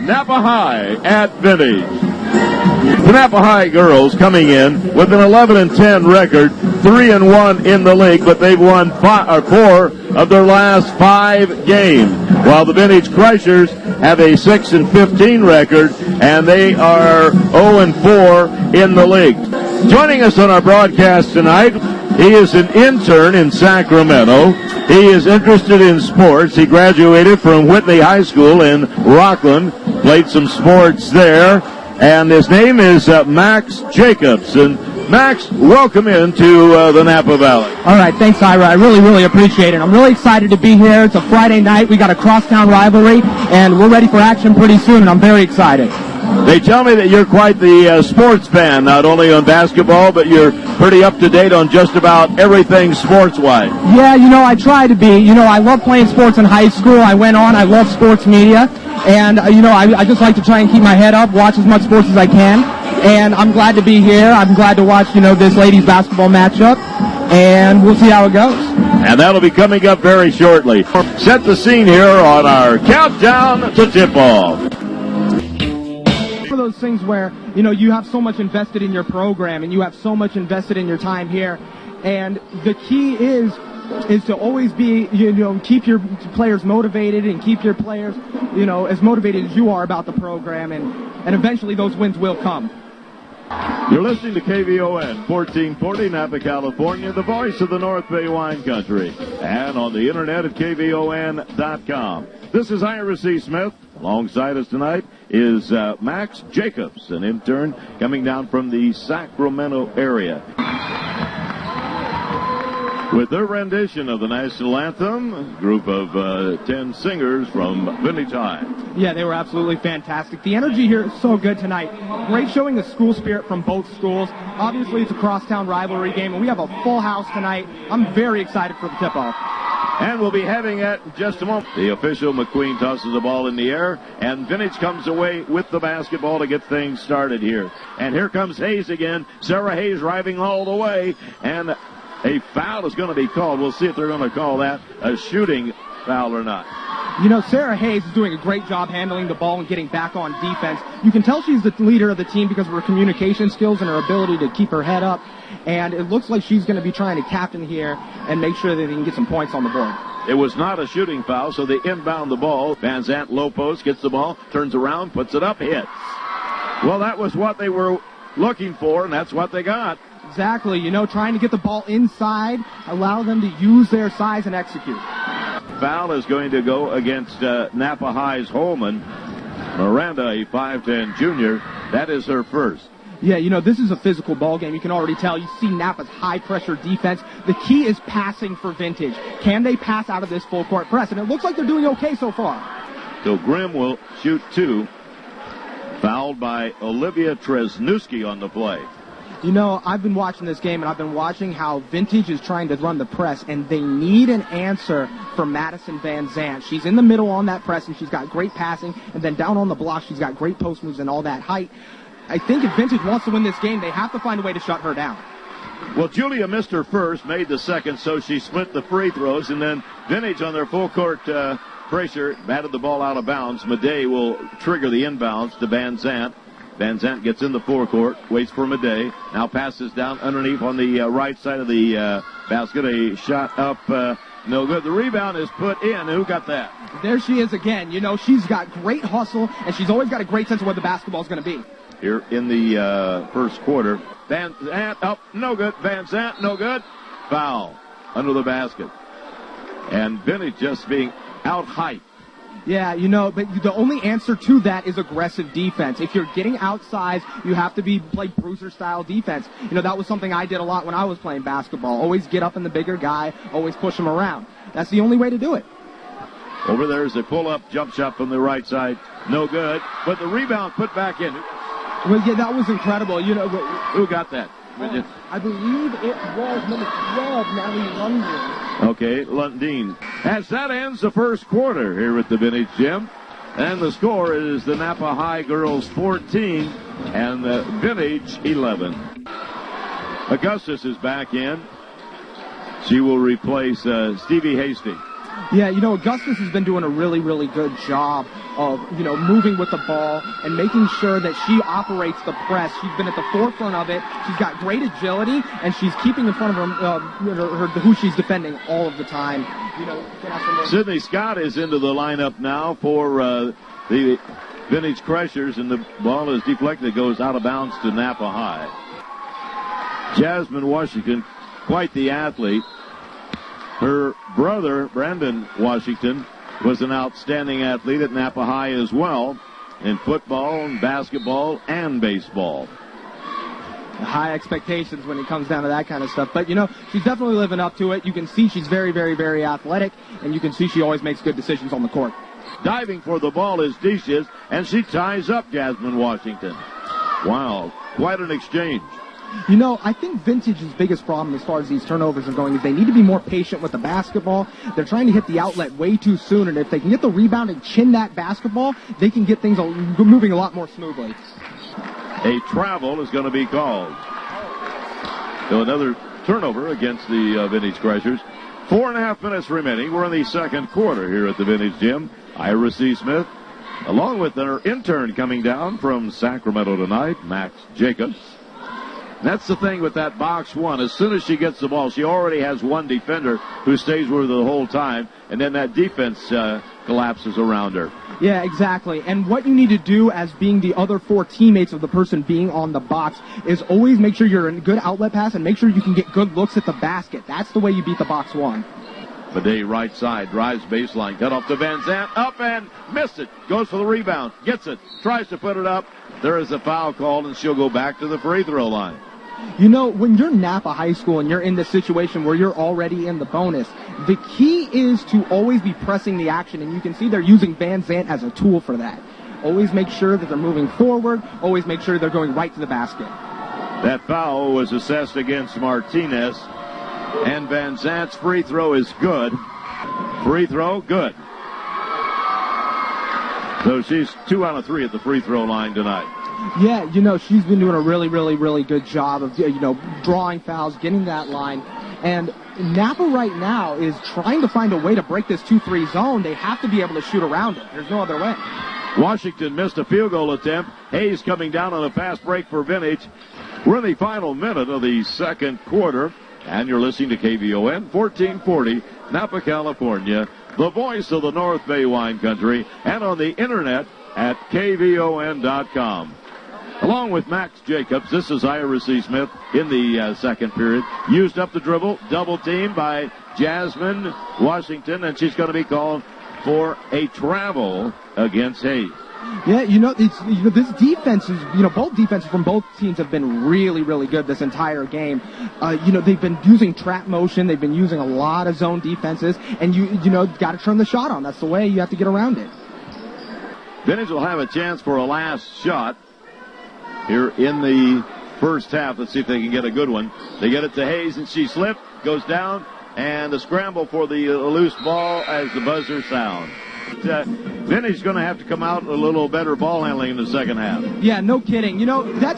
Napa High at Vintage. The Napa High girls coming in with an 11-10 record, 3-1 in the league, but they've won 4 of their last 5 games, while the Vintage Crushers have a 6-15 record, and they are 0-4 in the league. Joining us on our broadcast tonight, he is an intern in Sacramento. He is interested in sports. He graduated from Whitney High School in Rockland, played some sports there, and his name is Max Jacobs. And Max, welcome into the Napa Valley. All right, thanks, Ira. I really appreciate it. I'm really excited to be here. It's a Friday night. We got a crosstown rivalry, and we're ready for action pretty soon, and I'm very excited. They tell me that you're quite the sports fan, not only on basketball, but you're pretty up-to-date on just about everything sports-wise. Yeah, I try to be. I love playing sports in high school. I love sports media, and, I just like to try and keep my head up, watch as much sports as I can, and I'm glad to be here. I'm glad to watch, this ladies basketball matchup, and we'll see how it goes. And that'll be coming up very shortly. Set the scene here on our countdown to tip-off. Those things where you have so much invested in your program and you have so much invested in your time here, and the key is to always be keep your players motivated and keep your players as motivated as you are about the program, and eventually those wins will come. You're listening to KVON 1440 Napa, California, the voice of the North Bay wine country, and on the internet at kvon.com. This is Ira C. Smith. Alongside us tonight is Max Jacobs, an intern coming down from the Sacramento area. With their rendition of the national anthem, a group of 10 singers from Vintage High. Yeah, they were absolutely fantastic. The energy here is so good tonight. Great showing the school spirit from both schools. Obviously, it's a crosstown rivalry game, and we have a full house tonight. I'm very excited for the tip-off. And we'll be having it in just a moment. The official, McQueen, tosses the ball in the air, and Vintage comes away with the basketball to get things started here. And here comes Hayes again. Sarah Hayes driving all the way, and a foul is going to be called. We'll see if they're going to call that a shooting foul or not. Sarah Hayes is doing a great job handling the ball and getting back on defense. You can tell she's the leader of the team because of her communication skills and her ability to keep her head up. And it looks like she's going to be trying to captain here and make sure that they can get some points on the board. It was not a shooting foul, so they inbound the ball. Van Zandt, low post, gets the ball, turns around, puts it up, hits. Well, that was what they were looking for, and that's what they got. Exactly. Trying to get the ball inside, allow them to use their size and execute. Foul is going to go against Napa High's Holman. Miranda, a 5'10 junior. That is her first. Yeah, this is a physical ball game. You can already tell. You see Napa's high-pressure defense. The key is passing for Vintage. Can they pass out of this full-court press? And it looks like they're doing okay so far. So Grimm will shoot 2. Fouled by Olivia Tresnewski on the play. I've been watching this game, and I've been watching how Vintage is trying to run the press, and they need an answer for Madison Van Zandt. She's in the middle on that press, and she's got great passing, and then down on the block, she's got great post moves and all that height. I think if Vintage wants to win this game, they have to find a way to shut her down. Well, Julia missed her first, made the second, so she split the free throws, and then Vintage on their full-court pressure batted the ball out of bounds. Madej will trigger the inbounds to Van Zandt. Van Zandt gets in the forecourt, waits for Madej, now passes down underneath on the right side of the basket. A shot up, no good. The rebound is put in. Who got that? There she is again. She's got great hustle, and she's always got a great sense of where the basketball is going to be. Here in the first quarter. Van Zandt up, no good. Van Zandt, no good. Foul under the basket. And Vintage just being out-hyped. Yeah, but the only answer to that is aggressive defense. If you're getting outsized, you have to play bruiser-style defense. That was something I did a lot when I was playing basketball. Always get up in the bigger guy, always push him around. That's the only way to do it. Over there is a pull-up jump shot from the right side. No good, but the rebound put back in. Well, yeah, that was incredible. Who got that? I believe it was number 12, Natalie Lundgren. Okay, Lundin. As that ends the first quarter here at the Vintage Gym. And the score is the Napa High girls 14 and the Vintage 11. Augustus is back in. She will replace Stevie Hastings. Yeah, Augustus has been doing a really, really good job of, moving with the ball and making sure that she operates the press. She's been at the forefront of it. She's got great agility, and she's keeping in front of who she's defending all of the time. Sydney Scott is into the lineup now for the Vintage Crushers, and the ball is deflected. It goes out of bounds to Napa High. Jasmine Washington, quite the athlete. Her brother, Brandon Washington, was an outstanding athlete at Napa High as well in football and basketball and baseball. High expectations when it comes down to that kind of stuff. But, she's definitely living up to it. You can see she's very, very, very athletic, and you can see she always makes good decisions on the court. Diving for the ball is Dishes, and she ties up Jasmine Washington. Wow, quite an exchange. I think Vintage's biggest problem as far as these turnovers are going is they need to be more patient with the basketball. They're trying to hit the outlet way too soon, and if they can get the rebound and chin that basketball, they can get things moving a lot more smoothly. A travel is going to be called. So another turnover against the Vintage Crushers. 4.5 minutes remaining. We're in the second quarter here at the Vintage Gym. Ira C. Smith, along with our intern coming down from Sacramento tonight, Max Jacobs. That's the thing with that box one. As soon as she gets the ball, she already has one defender who stays with her the whole time, and then that defense collapses around her. Yeah, exactly. And what you need to do as being the other four teammates of the person being on the box is always make sure you're in a good outlet pass and make sure you can get good looks at the basket. That's the way you beat the box one. Bidet right side, drives baseline, cut off to Van Zandt, up and missed it. Goes for the rebound, gets it, tries to put it up. There is a foul called, and she'll go back to the free throw line. When you're Napa High School and you're in this situation where you're already in the bonus, the key is to always be pressing the action, and you can see they're using Van Zandt as a tool for that. Always make sure that they're moving forward. Always make sure they're going right to the basket. That foul was assessed against Martinez, and Van Zandt's free throw is good. Free throw, good. So she's 2 out of 3 at the free throw line tonight. Yeah, she's been doing a really, really, really good job of, drawing fouls, getting that line. And Napa right now is trying to find a way to break this 2-3 zone. They have to be able to shoot around it. There's no other way. Washington missed a field goal attempt. Hayes coming down on a fast break for Vintage. We're in the final minute of the second quarter, and you're listening to KVON 1440, Napa, California, the voice of the North Bay wine country, and on the internet at kvon.com. Along with Max Jacobs, this is Ira C. Smith in the second period. Used up the dribble, double team by Jasmine Washington, and she's going to be called for a travel against Hayes. Yeah, this defense is, both defenses from both teams have been really, really good this entire game. They've been using trap motion. They've been using a lot of zone defenses, and got to turn the shot on. That's the way you have to get around it. Vintage will have a chance for a last shot here in the first half. Let's see if they can get a good one. They get it to Hayes, and she slipped, goes down, and a scramble for the loose ball as the buzzer sounds. Vintage is going to have to come out a little better ball handling in the second half. Yeah, no kidding. That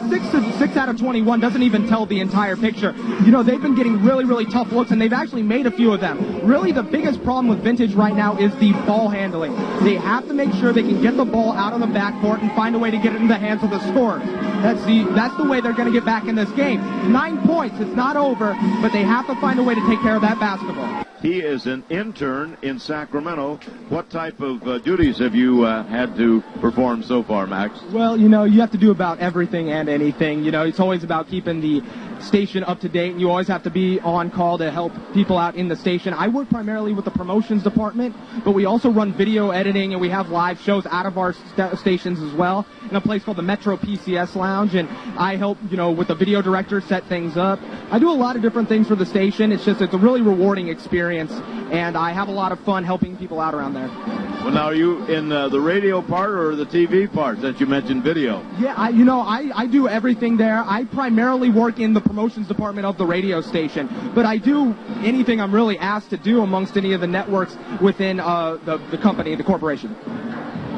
6 out of 21 doesn't even tell the entire picture. They've been getting really, really tough looks, and they've actually made a few of them. Really, the biggest problem with Vintage right now is the ball handling. They have to make sure they can get the ball out of the backcourt and find a way to get it in the hands of the scorer. That's the way they're going to get back in this game. 9 points. It's not over, but they have to find a way to take care of that basketball. He is an intern in Sacramento. What type of duties have you had to perform so far, Max? Well, you have to do about everything and anything. It's always about keeping the station up to date, and you always have to be on call to help people out in the station. I work primarily with the promotions department, but we also run video editing, and we have live shows out of our stations as well in a place called the Metro PCS Lounge, and I help, with the video director set things up. I do a lot of different things for the station. It's a really rewarding experience, and I have a lot of fun helping people out around there. Well, now, are you in the radio part or the TV part that you mentioned video? Yeah, I do everything there. I primarily work in the promotions department of the radio station, but I do anything I'm really asked to do amongst any of the networks within the company, the corporation.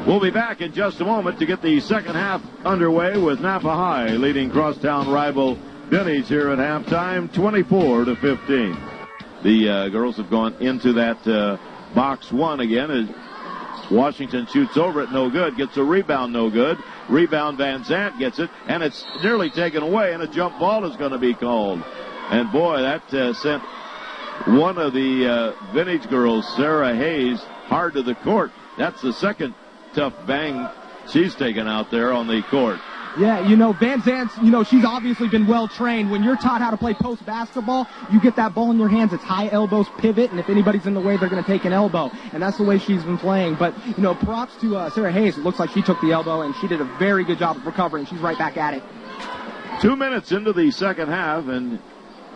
We'll be back in just a moment to get the second half underway with Napa High leading crosstown rival Vintage here at halftime, 24-15. The girls have gone into that box one again. Washington shoots over it, no good. Gets a rebound, no good. Rebound, Van Zandt gets it, and it's nearly taken away, and a jump ball is going to be called. And boy, that sent one of the Vintage girls, Sarah Hayes, hard to the court. That's the second tough bang she's taken out there on the court. Yeah, Van Zandt's, she's obviously been well trained. When you're taught how to play post basketball, you get that ball in your hands, it's high elbows, pivot, and if anybody's in the way, they're going to take an elbow. And that's the way she's been playing. But, props to Sarah Hayes. It looks like she took the elbow, and she did a very good job of recovering. She's right back at it. 2 minutes into the second half, and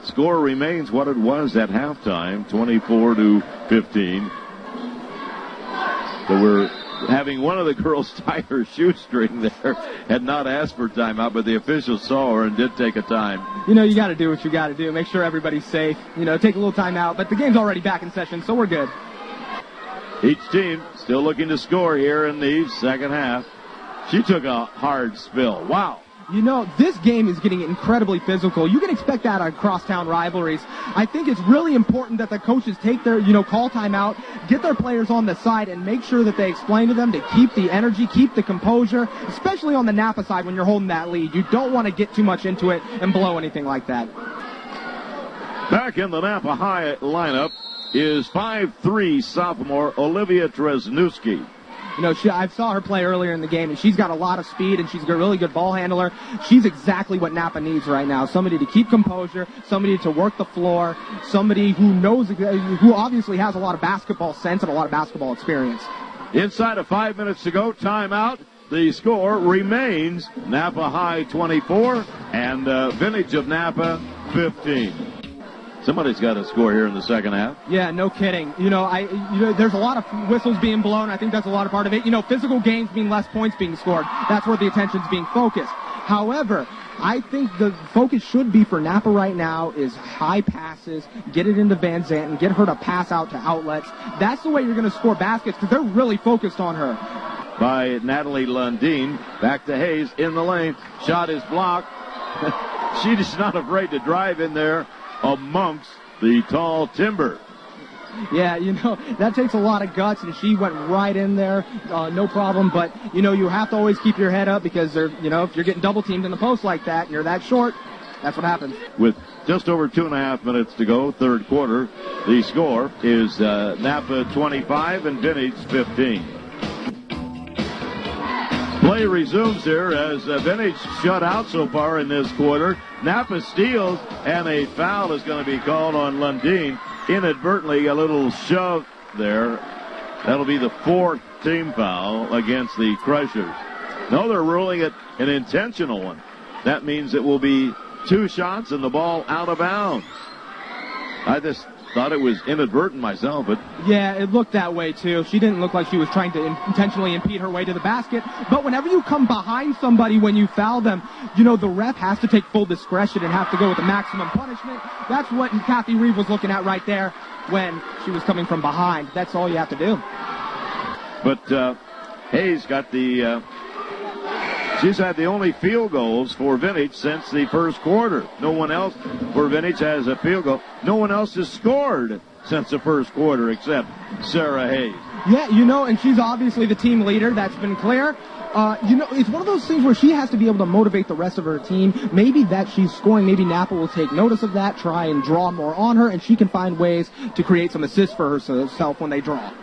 score remains what it was at halftime, 24-15. So we're having one of the girls tie her shoestring there. Had not asked for timeout, but the officials saw her and did take a time. You got to do what you got to do. Make sure everybody's safe. Take a little timeout. But the game's already back in session, so we're good. Each team still looking to score here in the second half. She took a hard spill. Wow. This game is getting incredibly physical. You can expect that on crosstown rivalries. I think it's really important that the coaches take their, call timeout, get their players on the side, and make sure that they explain to them to keep the energy, keep the composure, especially on the Napa side when you're holding that lead. You don't want to get too much into it and blow anything like that. Back in the Napa High lineup is 5'3" sophomore Olivia Tresnewski. I saw her play earlier in the game, and she's got a lot of speed, and she's a really good ball handler. She's exactly what Napa needs right now. Somebody to keep composure, somebody to work the floor, somebody who obviously has a lot of basketball sense and a lot of basketball experience. Inside of 5 minutes to go, timeout. The score remains Napa High 24 and Vintage of Napa 15. Somebody's got to score here in the second half. Yeah, no kidding. There's a lot of whistles being blown. I think that's a lot of part of it. Physical games mean less points being scored. That's where the attention's being focused. However, I think the focus should be for Napa right now is high passes, get it into Van Zandt, and get her to pass out to outlets. That's the way you're going to score baskets because they're really focused on her. By Natalie Lundeen. Back to Hayes in the lane. Shot is blocked. She's not afraid to drive in there amongst the tall timber. Yeah, that takes a lot of guts, and she went right in there, no problem. But, you have to always keep your head up because, if you're getting double-teamed in the post like that and you're that short, that's what happens. With just over 2.5 minutes to go, third quarter, the score is Napa 25 and Vintage 15. Play resumes here as Vintage shut out so far in this quarter. Napa steals, and a foul is going to be called on Lundeen. Inadvertently, a little shove there. That'll be the fourth team foul against the Crushers. No, they're ruling it an intentional one. That means it will be 2 shots and the ball out of bounds. I just thought it was inadvertent myself, but... Yeah, it looked that way, too. She didn't look like she was trying to intentionally impede her way to the basket. But whenever you come behind somebody when you foul them, the ref has to take full discretion and have to go with the maximum punishment. That's what Kathy Reeve was looking at right there when she was coming from behind. That's all you have to do. But Hayes got the... She's had the only field goals for Vintage since the first quarter. No one else for Vintage has a field goal. No one else has scored since the first quarter except Sarah Hayes. Yeah, and she's obviously the team leader. That's been clear. It's one of those things where she has to be able to motivate the rest of her team. Maybe that she's scoring. Maybe Napa will take notice of that, try and draw more on her, and she can find ways to create some assists for herself when they draw.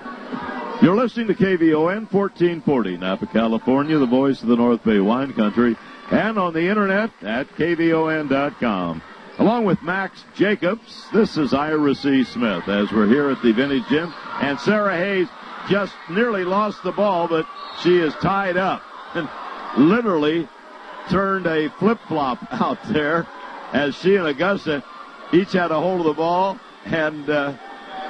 You're listening to KVON 1440, Napa, California, the voice of the North Bay wine country, and on the internet at kvon.com. Along with Max Jacobs, this is Ira C. Smith as we're here at the Vintage Gym. And Sarah Hayes just nearly lost the ball, but she is tied up and literally turned a flip-flop out there as she and Augusta each had a hold of the ball, and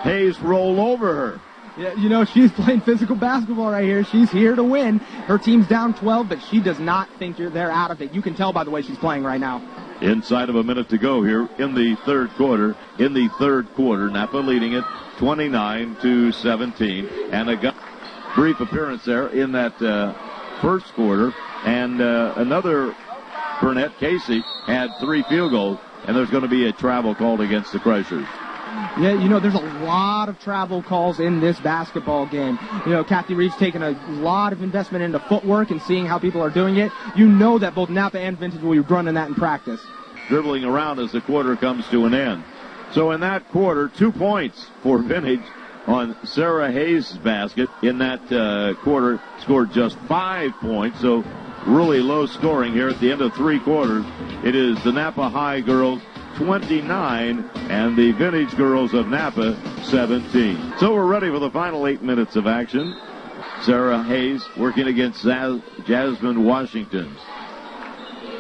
Hayes rolled over her. Yeah, she's playing physical basketball right here. She's here to win. Her team's down 12, but she does not think they're out of it. You can tell by the way she's playing right now. Inside of a minute to go here in the third quarter. In the third quarter, Napa leading it 29-17. And a brief appearance there in that first quarter. And another Burnett, Casey, had 3 field goals. And there's going to be a travel called against the Crushers. Yeah, there's a lot of travel calls in this basketball game. Kathy Reed's taking a lot of investment into footwork and seeing how people are doing it. You know that both Napa and Vintage will be running that in practice. Dribbling around as the quarter comes to an end. So in that quarter, 2 points for Vintage on Sarah Hayes' basket. In that quarter, scored just 5 points. So really low scoring here at the end of 3 quarters. It is the Napa High girls 29 and the Vintage girls of Napa 17. So we're ready for the final 8 minutes of action. Sarah Hayes working against Jasmine Washington.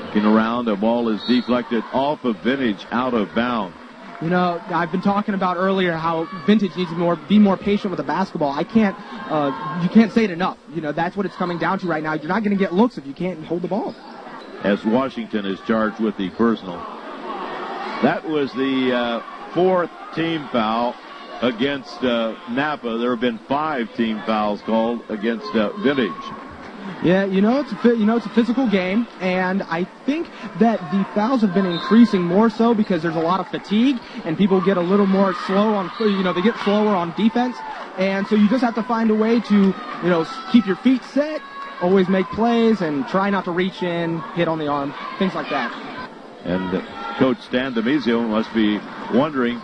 Looking around, the ball is deflected off of Vintage, out of bounds. I've been talking about earlier how Vintage needs to be more patient with the basketball. You can't say it enough. That's what it's coming down to right now. You're not going to get looks if you can't hold the ball. As Washington is charged with the personal. That was the 4th team foul against Napa. There have been 5 team fouls called against Vintage. Yeah, it's a physical game, and I think that the fouls have been increasing more so because there's a lot of fatigue, and people get a little more slow on, they get slower on defense, and so you just have to find a way to, keep your feet set, always make plays, and try not to reach in, hit on the arm, things like that. And Coach Stan Demizio must be wondering,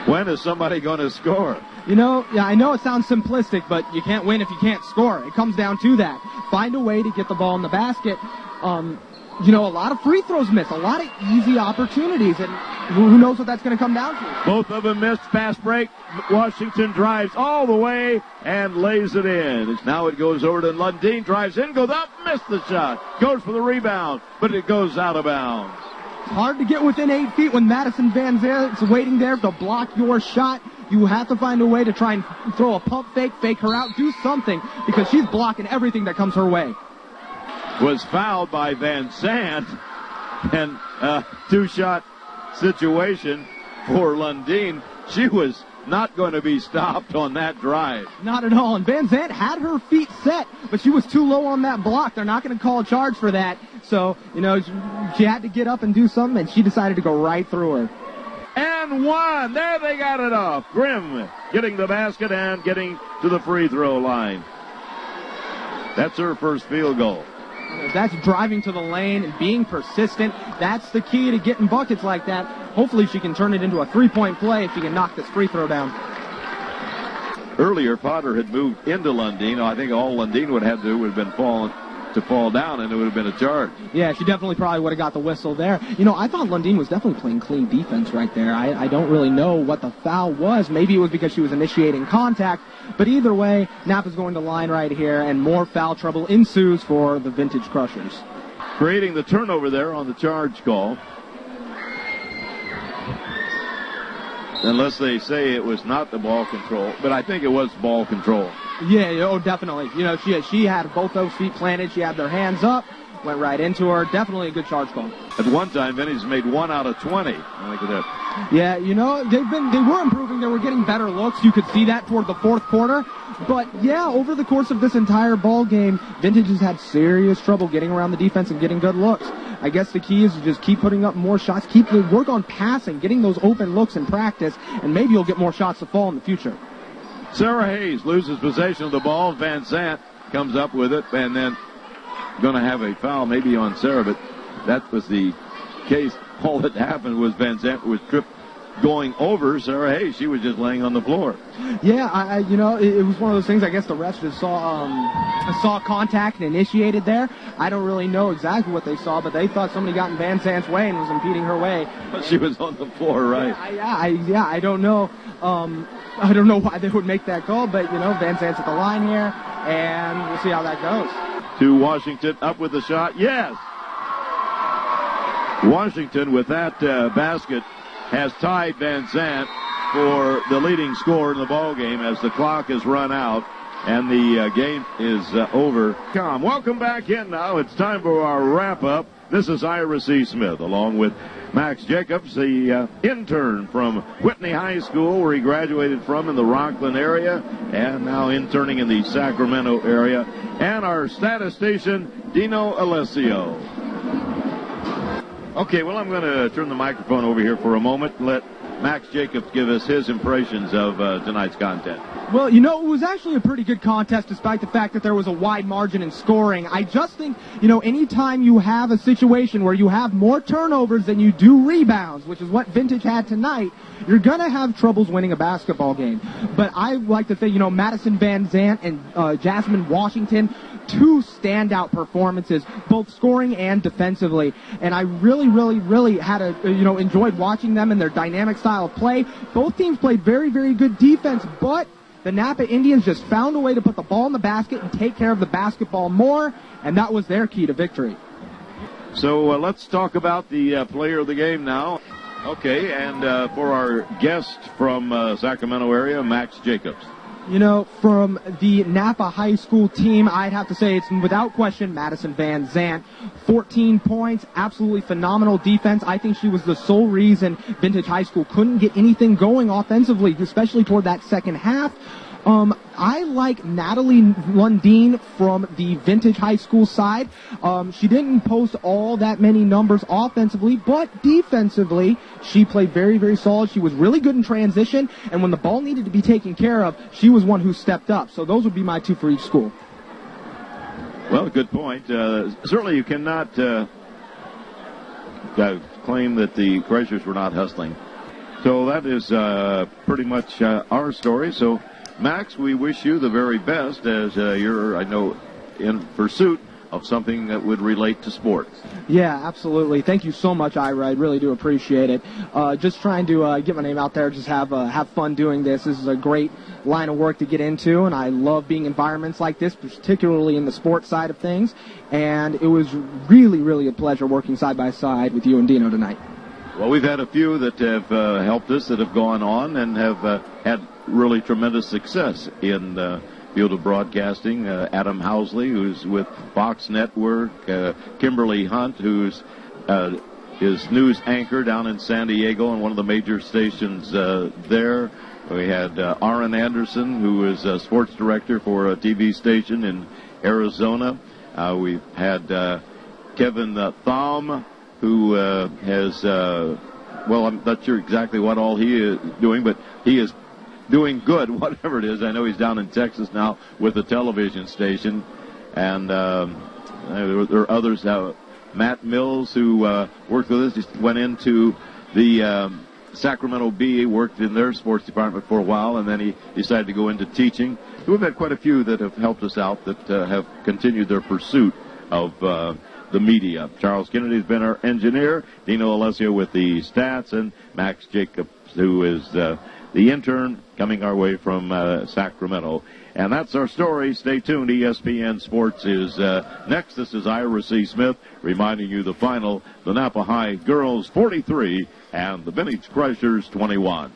when is somebody going to score? I know it sounds simplistic, but you can't win if you can't score. It comes down to that. Find a way to get the ball in the basket. A lot of free throws missed, a lot of easy opportunities, and who knows what that's going to come down to. Both of them missed. Fast break. Washington drives all the way and lays it in. Now it goes over to Lundeen, drives in, goes up, missed the shot. Goes for the rebound, but it goes out of bounds. It's hard to get within 8 feet when Madison Van Zant's waiting there to block your shot. You have to find a way to try and throw a pump fake, fake her out, do something, because she's blocking everything that comes her way. Was fouled by Van Zant, and a 2-shot situation for Lundeen. She was not going to be stopped on that drive. Not at all. And Van Zant had her feet set, but she was too low on that block. They're not going to call a charge for that. So, she had to get up and do something, and she decided to go right through her. And one. There they got it off. Grimm getting the basket and getting to the free throw line. That's her first field goal. That's driving to the lane and being persistent. That's the key to getting buckets like that. Hopefully she can turn it into a 3-point play if she can knock this free throw down. Earlier, Potter had moved into Lundeen. I think all Lundeen would have to do would have been fall down, and it would have been a charge. Yeah, she definitely probably would have got the whistle there. I thought Lundeen was definitely playing clean defense right there. I don't really know what the foul was. Maybe it was because she was initiating contact. But either way, Napa's going to line right here, and more foul trouble ensues for the Vintage Crushers. Creating the turnover there on the charge call. Unless they say it was not the ball control, but I think it was ball control. Yeah, definitely. She had both those feet planted. She had their hands up, went right into her. Definitely a good charge call. At one time, Vinny's made 1 out of 20. Look at that. Yeah, they were improving. They were getting better looks. You could see that toward the 4th quarter. But yeah, over the course of this entire ball game, Vintage has had serious trouble getting around the defense and getting good looks. I guess the key is to just keep putting up more shots, work on passing, getting those open looks in practice, and maybe you'll get more shots to fall in the future. Sarah Hayes loses possession of the ball. Van Zant comes up with it, and then going to have a foul maybe on Sarah, but that was the case. All that happened was Van Zant was tripped going over Sarah Hayes. She was just laying on the floor. Yeah, it was one of those things. I guess the refs just saw contact and initiated there. I don't really know exactly what they saw, but they thought somebody got in Van Zant's way and was impeding her way. She was on the floor, right? I don't know. I don't know why they would make that call, but Van Zant's at the line here, and we'll see how that goes. To Washington, up with the shot. Yes. Washington with that basket has tied Van Zant for the leading scorer in the ball game as the clock has run out and the game is over. Welcome back in now. It's time for our wrap-up. This is Ira C. Smith along with Max Jacobs, the intern from Whitney High School where he graduated from in the Rockland area and now interning in the Sacramento area, and our statistician Dino Alessio. Okay, well, I'm going to turn the microphone over here for a moment and let Max Jacobs give us his impressions of tonight's contest. Well, it was actually a pretty good contest despite the fact that there was a wide margin in scoring. I just think, anytime you have a situation where you have more turnovers than you do rebounds, which is what Vintage had tonight, you're going to have troubles winning a basketball game. But I like to think, Madison Van Zant and Jasmine Washington, two standout performances, both scoring and defensively. And I really, really, really had enjoyed watching them and their dynamic style of play. Both teams played very, very good defense, but the Napa Indians just found a way to put the ball in the basket and take care of the basketball more, and that was their key to victory. So let's talk about the player of the game now. Okay, and for our guest from Sacramento area, Max Jacobs. From the Napa High School team, I'd have to say it's without question Madison Van Zant. 14 points, absolutely phenomenal defense. I think she was the sole reason Vintage High School couldn't get anything going offensively, especially toward that second half. I like Natalie Lundeen from the Vintage High School side. She didn't post all that many numbers offensively, but defensively, she played very, very solid. She was really good in transition, and when the ball needed to be taken care of, she was one who stepped up. So those would be my two for each school. Well, good point. Certainly you cannot claim that the Treasures were not hustling. So that is pretty much our story. So, Max, we wish you the very best as you're, I know, in pursuit of something that would relate to sports. Yeah, absolutely. Thank you so much, Ira. I really do appreciate it. Just trying to get my name out there, just have fun doing this. This is a great line of work to get into, and I love being in environments like this, particularly in the sports side of things. And it was really, really a pleasure working side by side with you and Dino tonight. Well, we've had a few that have helped us that have gone on and have had really tremendous success in field of broadcasting. Adam Housley, who's with Fox Network, Kimberly Hunt, who's is news anchor down in San Diego on one of the major stations there. We had Aaron Anderson, who is a sports director for a TV station in Arizona. We've had Kevin Thom, who has, well, I'm not sure exactly what all he is doing, but he is doing good, whatever it is. I know he's down in Texas now with a television station. And there are others. Matt Mills, who worked with us, just went into the Sacramento Bee, worked in their sports department for a while, and then he decided to go into teaching. So we've had quite a few that have helped us out that have continued their pursuit of the media. Charles Kennedy's been our engineer, Dino Alessio with the stats, and Max Jacobs, who is the intern coming our way from Sacramento. And that's our story. Stay tuned. ESPN Sports is next. This is Ira C. Smith reminding you the final. The Napa High girls 43 and the Vintage Crushers 21.